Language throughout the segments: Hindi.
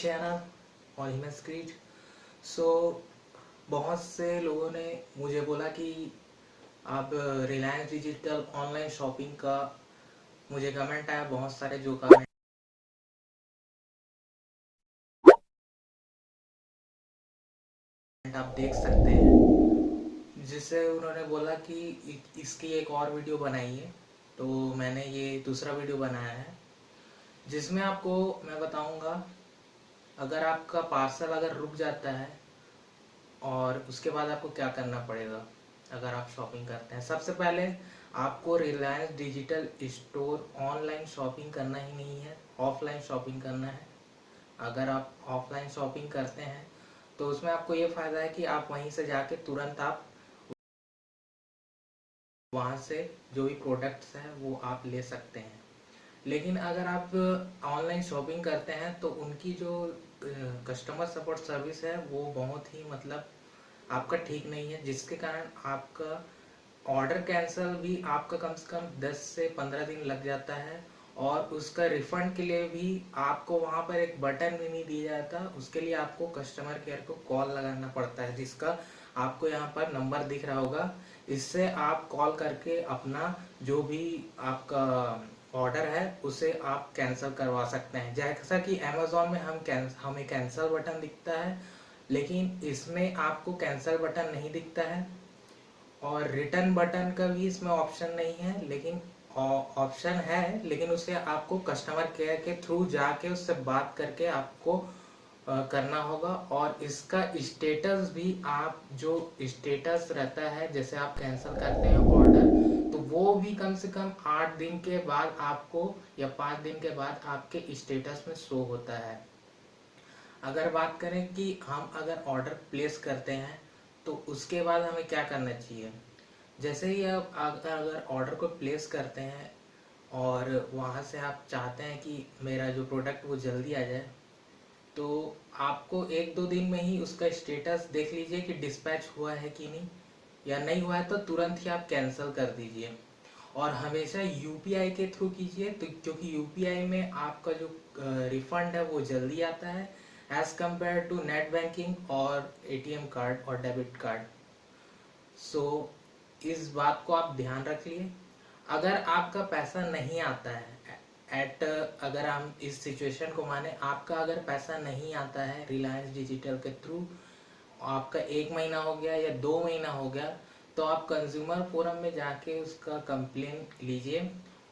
channel on Himesh Creed। सो बहुत से लोगों ने मुझे बोला कि आप रिलायंस डिजिटल ऑनलाइन शॉपिंग का, मुझे कमेंट आया बहुत सारे, जो कमेंट आप देख सकते हैं, जिससे उन्होंने बोला कि इसकी एक और वीडियो बनाइए। तो मैंने ये दूसरा वीडियो बनाया है, जिसमें आपको मैं बताऊंगा अगर आपका पार्सल अगर रुक जाता है और उसके बाद आपको क्या करना पड़ेगा अगर आप शॉपिंग करते हैं। सबसे पहले आपको Reliance digital store online shopping करना ही नहीं है, ऑफलाइन शॉपिंग करना है। अगर आप ऑफलाइन शॉपिंग करते हैं तो उसमें आपको ये फ़ायदा है कि आप वहीं से जाके तुरंत आप वहाँ से जो भी प्रोडक्ट्स हैं वो आप ले सकते हैं। लेकिन अगर आप ऑनलाइन शॉपिंग करते हैं तो उनकी जो कस्टमर सपोर्ट सर्विस है वो बहुत ही आपका ठीक नहीं है, जिसके कारण आपका ऑर्डर कैंसिल भी आपका कम से कम 10 से 15 दिन लग जाता है। और उसका रिफंड के लिए भी आपको वहाँ पर एक बटन भी नहीं दिया जाता, उसके लिए आपको कस्टमर केयर को कॉल लगाना पड़ता है, जिसका आपको यहाँ पर नंबर दिख रहा होगा। इससे आप कॉल करके अपना जो भी आपका ऑर्डर है उसे आप कैंसिल करवा सकते हैं। जैसा कि अमेज़ॉन में हमें कैंसिल बटन दिखता है, लेकिन इसमें आपको कैंसिल बटन नहीं दिखता है और रिटर्न बटन का भी इसमें ऑप्शन नहीं है। लेकिन ऑप्शन है, लेकिन उसे आपको कस्टमर केयर के थ्रू जाके उससे बात करके आपको करना होगा। और इसका स्टेटस भी, आप जो स्टेटस रहता है जैसे आप कैंसिल करते हैं ऑर्डर, तो वो भी कम से कम 8 दिन के बाद आपको या 5 दिन के बाद आपके स्टेटस में शो होता है। अगर बात करें कि हम अगर ऑर्डर प्लेस करते हैं तो उसके बाद हमें क्या करना चाहिए। जैसे ही आप अगर ऑर्डर को प्लेस करते हैं और वहाँ से आप चाहते हैं कि मेरा जो प्रोडक्ट वो जल्दी आ जाए, तो आपको 1-2 दिन में ही उसका स्टेटस देख लीजिए कि डिस्पैच हुआ है कि नहीं, या नहीं हुआ है तो तुरंत ही आप कैंसिल कर दीजिए। और हमेशा यूपीआई के थ्रू कीजिए, तो क्योंकि यूपीआई में आपका जो रिफंड है वो जल्दी आता है as compare to net banking और एटीएम कार्ड और डेबिट कार्ड। सो इस बात को आप ध्यान रखिए। अगर आपका पैसा नहीं आता है अगर हम इस सिचुएशन को माने, आपका अगर पैसा नहीं आता है रिलायंस डिजिटल के थ्रू, आपका 1 महीना हो गया या 2 महीना हो गया, तो आप कंज्यूमर फोरम में जाके उसका कंप्लेन लीजिए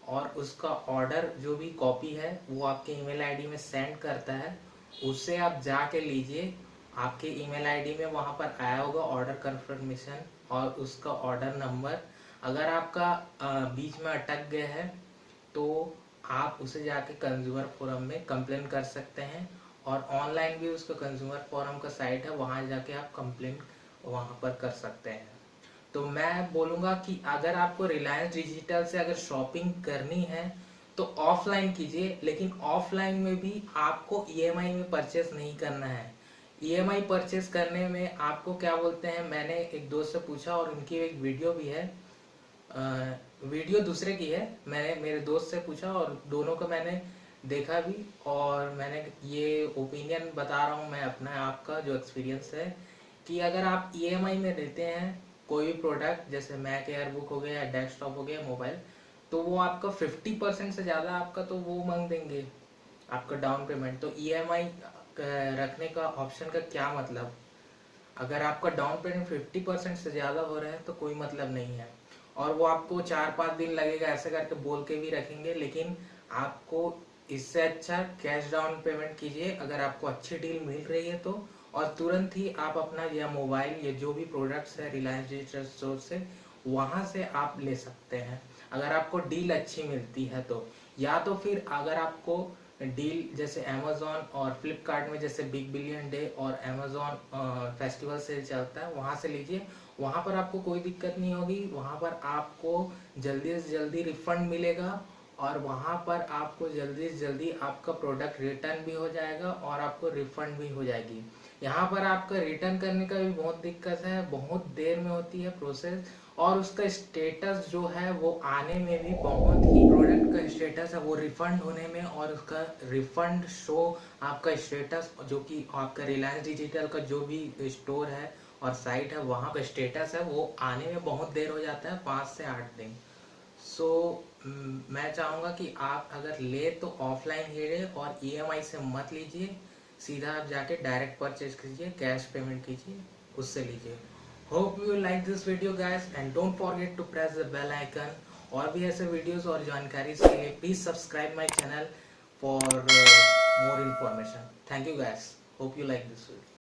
और उसका ऑर्डर जो भी कॉपी है वो आपके ईमेल आईडी में सेंड करता है, उससे आप जाके लीजिए। आपके ईमेल आईडी में वहाँ पर आया होगा ऑर्डर कंफर्मेशन और उसका ऑर्डर नंबर। अगर आपका बीच में अटक गया है तो आप उसे जाके कंज्यूमर फोरम में कंप्लेन कर सकते हैं। और ऑनलाइन भी उसका कंज्यूमर फोरम का साइट है, वहाँ जाके आप कंप्लेन वहाँ पर कर सकते हैं। तो मैं बोलूँगा कि अगर आपको रिलायंस डिजिटल से अगर शॉपिंग करनी है तो ऑफलाइन कीजिए, लेकिन ऑफलाइन में भी आपको ईएमआई में परचेस नहीं करना है। ईएमआई परचेस करने में आपको क्या बोलते हैं, मैंने एक दोस्त से पूछा और उनकी एक वीडियो भी है, वीडियो दूसरे की है, मैंने मेरे दोस्त से पूछा और दोनों को मैंने देखा भी, और मैंने ये ओपिनियन बता रहा हूँ मैं अपना, आपका जो एक्सपीरियंस है, कि अगर आप ईएमआई में लेते हैं कोई भी प्रोडक्ट, जैसे मैक एयरबुक हो गया या डेस्कटॉप हो गया मोबाइल, तो वो आपका 50% से ज़्यादा आपका तो वो मांग देंगे आपका डाउन पेमेंट। तो ईएमआई रखने का ऑप्शन का क्या मतलब। अगर आपका डाउन पेमेंट 50% से ज़्यादा हो रहा है तो कोई मतलब नहीं है, और वो आपको 4-5 दिन लगेगा ऐसे करके बोल के भी रखेंगे, लेकिन आपको इससे अच्छा कैश डाउन पेमेंट कीजिए अगर आपको अच्छी डील मिल रही है तो, और तुरंत ही आप अपना या मोबाइल या जो भी प्रोडक्ट्स है रिलायंस डिजिटल स्टोर से वहाँ से आप ले सकते हैं अगर आपको डील अच्छी मिलती है तो। या तो फिर अगर आपको डील जैसे अमेज़ॉन और फ्लिपकार्ट में जैसे बिग बिलियन डे और अमेज़ॉन फेस्टिवल सेल चलता है, वहाँ से लीजिए। वहाँ पर आपको कोई दिक्कत नहीं होगी, वहाँ पर आपको जल्दी से जल्दी रिफंड मिलेगा और वहाँ पर आपको जल्दी से जल्दी आपका प्रोडक्ट रिटर्न भी हो जाएगा और आपको रिफंड भी हो जाएगी। यहाँ पर आपका रिटर्न करने का भी बहुत दिक्कत है, बहुत देर में होती है प्रोसेस, और उसका स्टेटस जो है वो आने में भी बहुत ही, प्रोडक्ट का स्टेटस है वो रिफंड होने में, और उसका रिफंड शो आपका स्टेटस जो कि आपका रिलायंस डिजिटल का जो भी स्टोर है और साइट है वहाँ पे स्टेटस है वो आने में बहुत देर हो जाता है, 5 से 8 दिन। सो मैं चाहूँगा कि आप अगर ले तो ऑफलाइन ही ले और ईएमआई से मत लीजिए, सीधा आप जाके डायरेक्ट परचेज कीजिए, कैश पेमेंट कीजिए, उससे लीजिए। Hope you like this video guys and don't forget to press the bell icon. और भी ऐसे वीडियोस और जानकारी के लिए please subscribe my channel for more information. Thank you guys, hope you like this video.